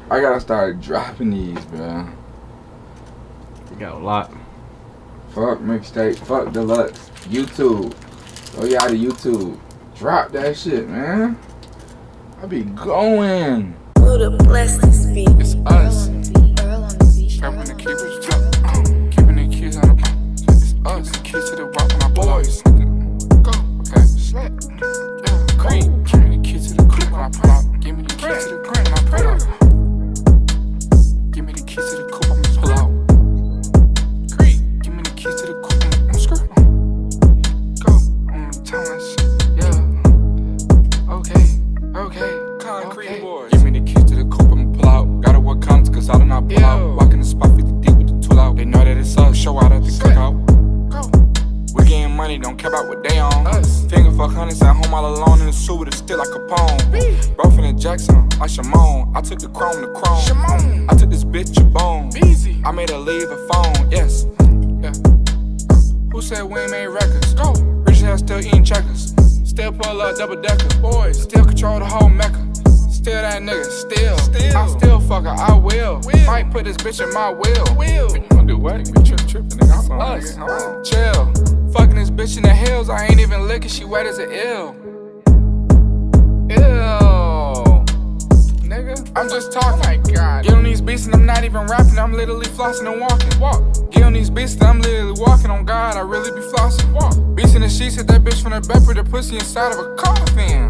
I gotta start dropping these, bro. You got a lot. Fuck mixtape, fuck deluxe. YouTube. Oh yeah, to YouTube. Drop that shit, man. I be going. Buddha bless this beat. It's us. Earl on the beat. Strapping the keepers drop. Keeping the keys on the. It's us. The keys to the rock when I boys. Go. Okay. Slap. Yeah. Cream. Give me the keys to the coupe when I pull out. Give me the keys to the green when I pull out. Give me the keys to the coupe, I'ma pull out. Cream. Give me the keys to the coupe, I'ma skirt. Go. Tell that shit. Yeah. Okay. Concrete boys. Give me the keys to the coupe, I'ma pull out. Gotta work counts, cause I do not pull out. Walking the spot 50 deep with the tool out. They know that it's us. Show out at the cookout. Go. We getting money, don't care about what they on. Us. Finger fuck hundreds at home all alone in the suit with a still like Capone. Bro from the Jackson, like Shimon. I took the chrome to chrome. Shimon. I took this bitch a bone. Easy. I made her leave a phone. Yes. Yeah. Who said we ain't made records? Go. Rich ass still eating checkers. Still pull up double decker. Boys. Still control the whole mecca. Still that nigga. Still. I still fuck her. I will. Might put this bitch in my will. You gon' do what? You tripping, nigga. I'm us. Chill. Fucking this bitch in the hills. I ain't even licking. She wet as an ill. Nigga. I'm just talking. Oh my God. Get on these beats and I'm not even rapping. I'm literally flossing and walking. Walk. Get on these beats and I'm literally walking. On God, I really be flossing. Walk. Beats in the sheets, hit that bitch from the back with the pussy inside of a coffin.